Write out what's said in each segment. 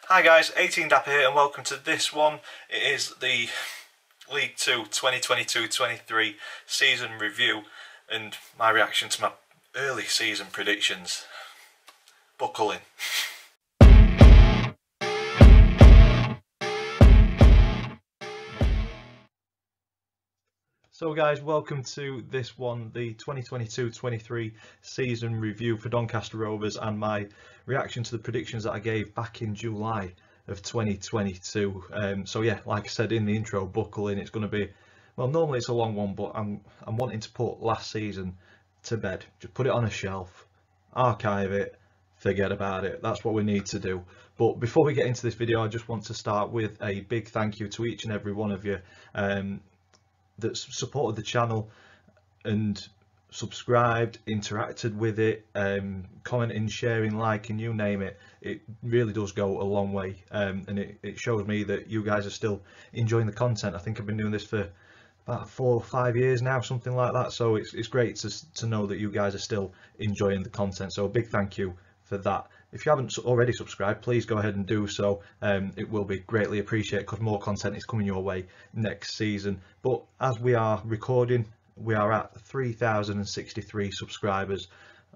Hi guys, 18 Dapper here and welcome to this one. It is the League 2 2022-23 season review and my reaction to my early season predictions. Buckle in. So guys, welcome to this one, the 2022-23 season review for Doncaster Rovers and my reaction to the predictions that I gave back in July of 2022. So yeah, like I said in the intro, buckle in. It's going to be, well, normally it's a long one, but I'm wanting to put last season to bed. Just put it on a shelf, archive it, forget about it. That's what we need to do. But before we get into this video, I just want to start with a big thank you to each and every one of you that's supported the channel and subscribed, interacted with it, commenting, sharing, liking, you name it. It really does go a long way, and it shows me that you guys are still enjoying the content. I think I've been doing this for about 4 or 5 years now, something like that, so it's great to know that you guys are still enjoying the content, so a big thank you for that. If you haven't already subscribed, please go ahead and do so. It will be greatly appreciated because more content is coming your way next season. But as we are recording, we are at 3,063 subscribers.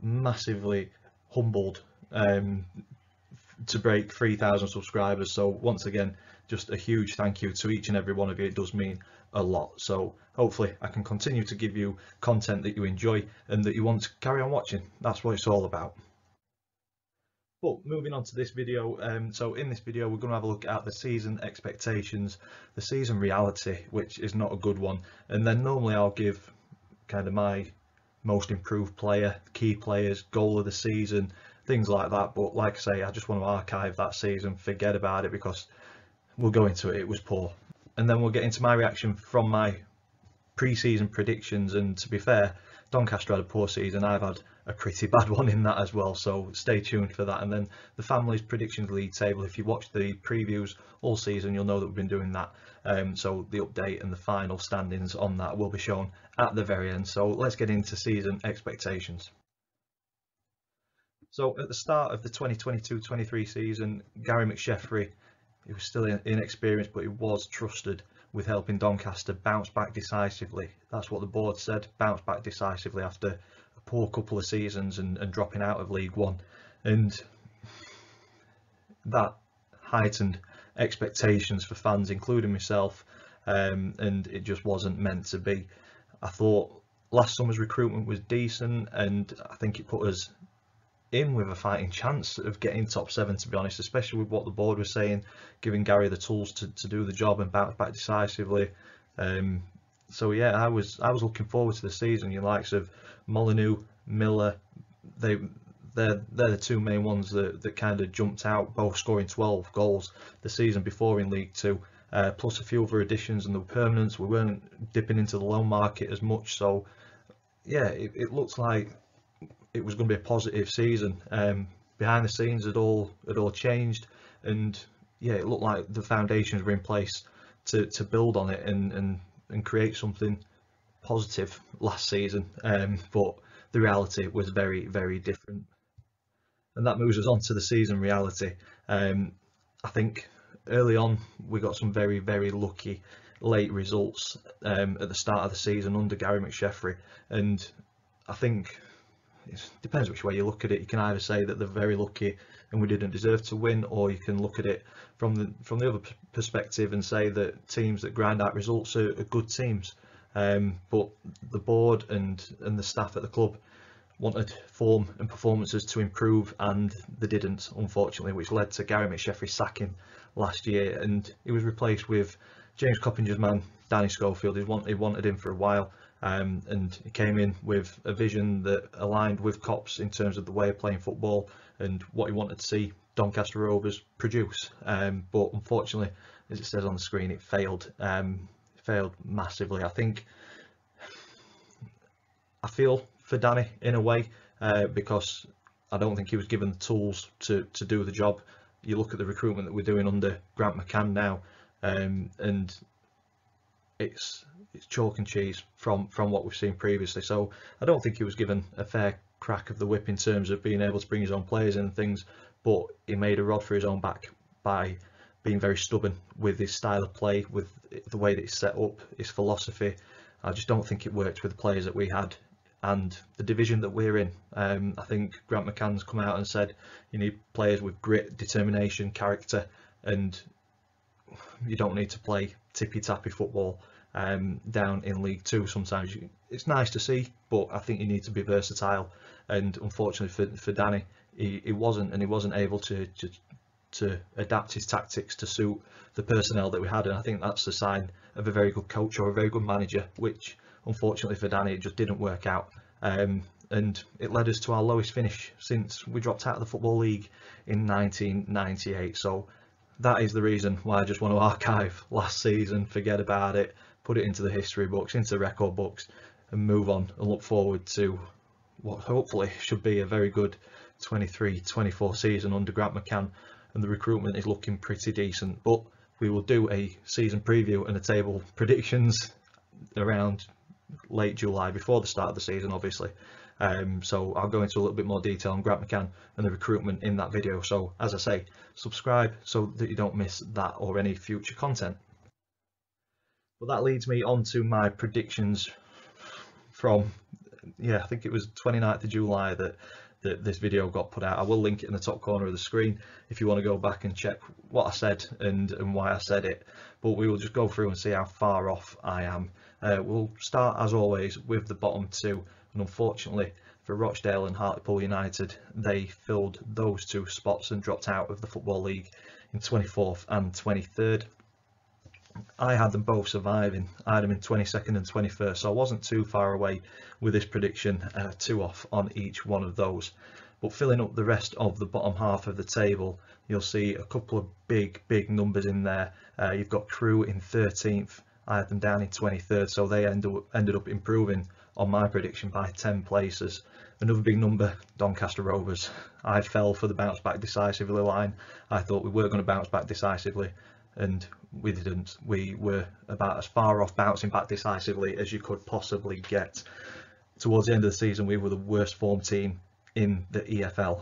Massively humbled to break 3,000 subscribers. So once again, just a huge thank you to each and every one of you. It does mean a lot. So hopefully I can continue to give you content that you enjoy and that you want to carry on watching. That's what it's all about. But moving on to this video, so in this video we're going to have a look at the season expectations, the season reality, which is not a good one, and then normally I'll give kind of my most improved player, key players, goal of the season, things like that. But like I say, I just want to archive that season, forget about it, because we'll go into it, it was poor. And then we'll get into my reaction from my pre-season predictions, and to be fair, Doncaster had a poor season, I've had a pretty bad one in that as well, so stay tuned for that. And then the family's predictions league table, if you watch the previews all season, you'll know that we've been doing that. So the update and the final standings on that will be shown at the very end. So let's get into season expectations. So at the start of the 2022-23 season, Gary McSheffrey, he was still inexperienced, but he was trusted with helping Doncaster bounce back decisively. That's what the board said, bounce back decisively after a poor couple of seasons and dropping out of League One. And that heightened expectations for fans, including myself, and it just wasn't meant to be. I thought last summer's recruitment was decent, and I think it put us in with a fighting chance of getting top 7, to be honest, especially with what the board was saying, giving Gary the tools to do the job and bounce back decisively. So yeah, I was looking forward to the season. Your likes of Molyneux, Miller, they're the two main ones that kind of jumped out, both scoring 12 goals the season before in League 2, plus a few other additions, and the permanents. We weren't dipping into the loan market as much, so yeah, it looks like it was going to be a positive season. Behind the scenes it all changed, and yeah, it looked like the foundations were in place to build on it and create something positive last season, but the reality was very, very different. And that moves us on to the season reality. I think early on we got some very, very lucky late results at the start of the season under Gary McSheffrey, and I think it depends which way you look at it. You can either say that they're very lucky and we didn't deserve to win, or you can look at it from the other perspective and say that teams that grind out results are good teams. But the board and the staff at the club wanted form and performances to improve, and they didn't, unfortunately, which led to Gary McSheffrey sacking last year, and he was replaced with James Coppinger's man, Danny Schofield. He wanted him for a while. And he came in with a vision that aligned with Cops in terms of the way of playing football and what he wanted to see Doncaster Rovers produce. But unfortunately, as it says on the screen, it failed. Failed massively. I feel for Danny in a way, because I don't think he was given the tools to do the job. You look at the recruitment that we're doing under Grant McCann now, and it's chalk and cheese from what we've seen previously. So I don't think he was given a fair crack of the whip in terms of being able to bring his own players in and things, but he made a rod for his own back by being very stubborn with his style of play, with the way that he's set up, his philosophy. I just don't think it worked with the players that we had and the division that we're in. I think Grant McCann's come out and said you need players with grit, determination, character, and you don't need to play tippy-tappy football down in League Two. Sometimes it's nice to see, but I think you need to be versatile, and unfortunately for Danny, he wasn't, and he wasn't able to adapt his tactics to suit the personnel that we had, and I think that's a sign of a very good coach or a very good manager, which unfortunately for Danny it just didn't work out, and it led us to our lowest finish since we dropped out of the Football League in 1998. So that is the reason why I just want to archive last season, forget about it, put it into the history books, into the record books, and move on and look forward to what hopefully should be a very good 23-24 season under Grant McCann, and the recruitment is looking pretty decent. But we will do a season preview and a table predictions around late July, before the start of the season obviously. So I'll go into a little bit more detail on Grant McCann and the recruitment in that video. So as I say, subscribe so that you don't miss that or any future content. Well, that leads me on to my predictions from, I think it was 29th of July that this video got put out. I will link it in the top corner of the screen if you want to go back and check what I said and why I said it. But we will just go through and see how far off I am. We'll start as always with the bottom two, and unfortunately for Rochdale and Hartlepool United, they filled those two spots and dropped out of the Football League in 24th and 23rd. I had them both surviving. I had them in 22nd and 21st, so I wasn't too far away with this prediction, 2 off on each one of those. But filling up the rest of the bottom half of the table, you'll see a couple of big numbers in there. You've got Crewe in 13th. I had them down in 23rd, so they ended up improving on my prediction by 10 places. Another big number, Doncaster Rovers. I fell for the bounce back decisively line. I thought we were going to bounce back decisively, and we didn't. We were about as far off bouncing back decisively as you could possibly get. Towards the end of the season, we were the worst form team in the EFL,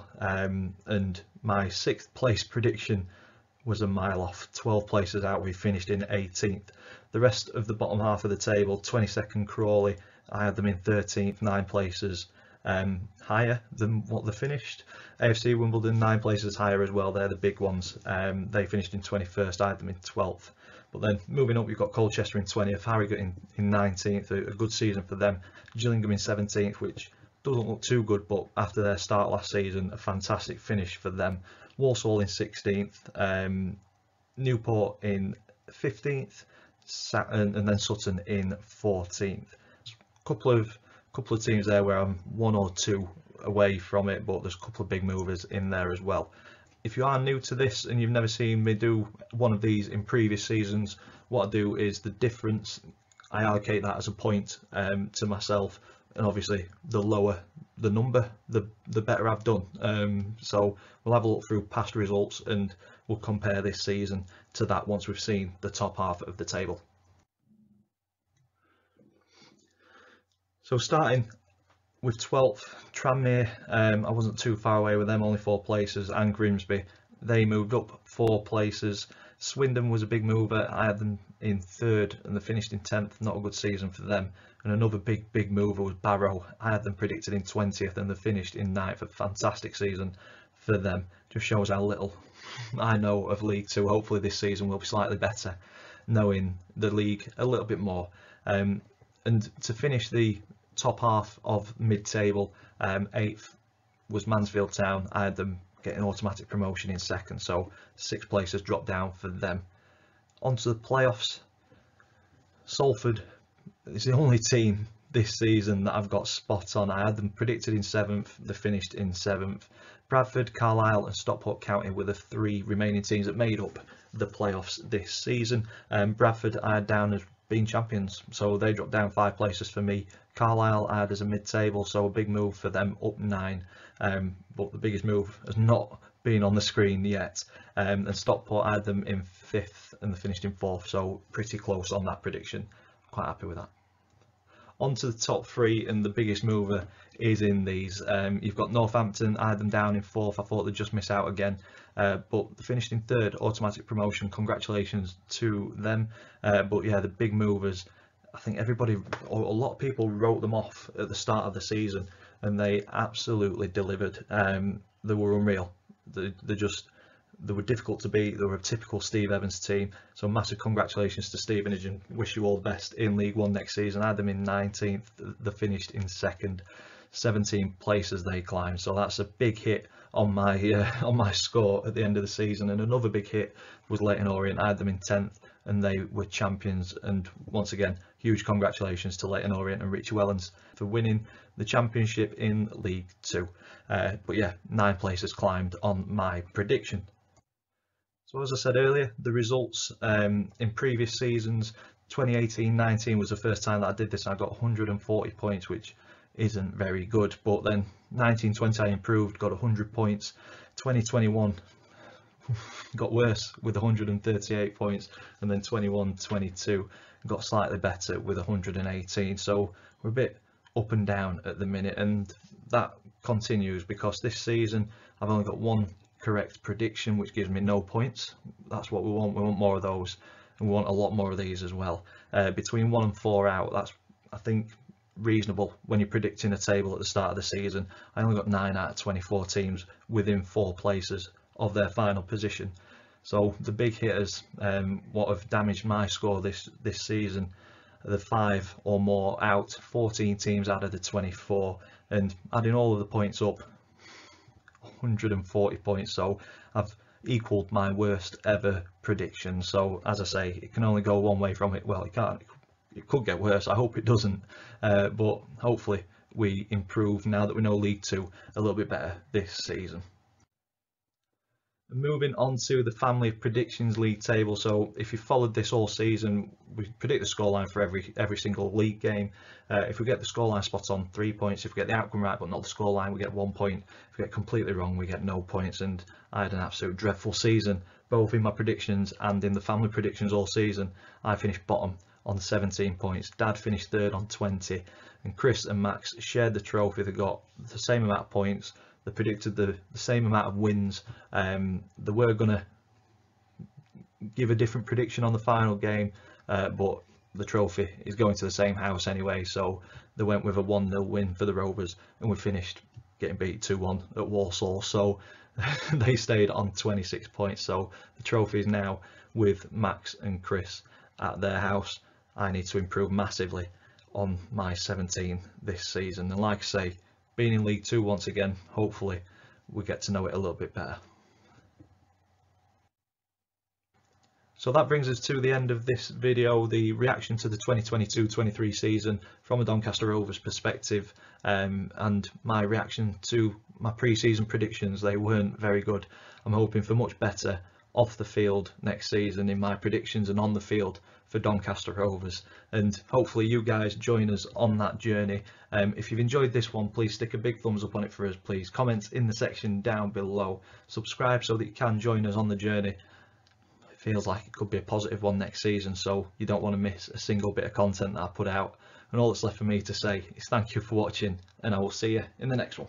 and my 6th place prediction was a mile off. 12 places out, we finished in 18th. The rest of the bottom half of the table, 22nd Crawley, I had them in 13th, 9 places higher than what they finished. AFC Wimbledon, 9 places higher as well. They're the big ones. They finished in 21st. I had them in 12th. But then moving up, you've got Colchester in 20th, Harrogate in 19th. A good season for them. Gillingham in 17th, which doesn't look too good, but after their start last season, a fantastic finish for them. Walsall in 16th, Newport in 15th, and then Sutton in 14th. Couple of teams there where I'm 1 or 2 away from it, but there's a couple of big movers in there as well. If you are new to this and you've never seen me do one of these in previous seasons, what I do is the difference, I allocate that as a point to myself, and obviously the lower the number, the better I've done. So we'll have a look through past results and we'll compare this season to that once we've seen the top half of the table. So starting with 12th, Tranmere, I wasn't too far away with them, only 4 places, and Grimsby, they moved up 4 places. Swindon was a big mover. I had them in 3rd and they finished in 10th, not a good season for them. And another big mover was Barrow. I had them predicted in 20th and they finished in 9th, a fantastic season for them. Just shows how little I know of League Two. Hopefully this season will be slightly better, knowing the league a little bit more. And to finish the top half of mid-table, 8th was Mansfield Town. I had them getting automatic promotion in 2nd, so 6 places dropped down for them. Onto the playoffs, Salford is the only team this season that I've got spot on. I had them predicted in 7th, they finished in 7th. Bradford, Carlisle and Stockport County were the 3 remaining teams that made up the playoffs this season. Bradford I had down as being champions, so they dropped down 5 places for me. Carlisle I had as a mid-table, so a big move for them, up 9, but the biggest move has not been on the screen yet. And Stockport I had them in 5th and they finished in 4th, so pretty close on that prediction. Quite happy with that. On to the top 3, and the biggest mover is in these. You've got Northampton, I had them down in 4th. I thought they'd just miss out again. but they finished in third, automatic promotion. Congratulations to them. But yeah, the big movers, I think everybody, or a lot of people, wrote them off at the start of the season, and they absolutely delivered. They were unreal. They were difficult to beat. They were a typical Steve Evans team. So massive congratulations to Stevenage, and wish you all the best in League One next season. I had them in 19th. They finished in second. 17 places they climbed. So that's a big hit on my score at the end of the season. And another big hit was Leyton Orient. I had them in 10th, and they were champions. And once again, huge congratulations to Leyton Orient and Richie Wellens for winning the championship in League Two. But yeah, 9 places climbed on my prediction. So as I said earlier, the results in previous seasons, 2018-19 was the first time that I did this. I got 140 points, which isn't very good. But then 19-20 I improved, got 100 points. 2021 got worse with 138 points, and then 21-22 got slightly better with 118. So we're a bit up and down at the minute, and that continues because this season I've only got one correct prediction, which gives me no points. That's what we want. We want more of those, and we want a lot more of these as well. Between 1 and 4 out, that's, I think, reasonable when you're predicting a table at the start of the season. I only got 9 out of 24 teams within 4 places of their final position. So the big hitters, what have damaged my score this season, the 5 or more out, 14 teams out of the 24, and adding all of the points up, 140 points. So I've equaled my worst ever prediction. So as I say, it can only go one way from it. Well, it can't. It could get worse. I hope it doesn't. But hopefully we improve now that we know League Two a little bit better this season. Moving on to the Family Predictions League table. So if you followed this all season, we predict the scoreline for every single league game. If we get the scoreline spot on, 3 points. If we get the outcome right but not the scoreline, we get 1 point. If we get completely wrong, we get no points. And I had an absolute dreadful season, both in my predictions and in the family predictions all season. I finished bottom on 17 points. Dad finished third on 20, and Chris and Max shared the trophy. They got the same amount of points. They predicted the same amount of wins. They were going to give a different prediction on the final game, but the trophy is going to the same house anyway, so they went with a 1-0 win for the Rovers, and we finished getting beat 2-1 at Walsall, so they stayed on 26 points. So the trophy is now with Max and Chris at their house. I need to improve massively on my 17 this season, and like I say, being in League Two once again, hopefully we get to know it a little bit better. So that brings us to the end of this video, the reaction to the 2022-23 season from a Doncaster Rovers perspective, and my reaction to my pre-season predictions. They weren't very good. I'm hoping for much better off the field next season in my predictions and on the field for Doncaster Rovers, and hopefully you guys join us on that journey. If you've enjoyed this one, please stick a big thumbs up on it for us, please. Comment in the section down below. Subscribe so that you can join us on the journey. It feels like it could be a positive one next season, so you don't want to miss a single bit of content that I put out. And all that's left for me to say is thank you for watching, and I will see you in the next one.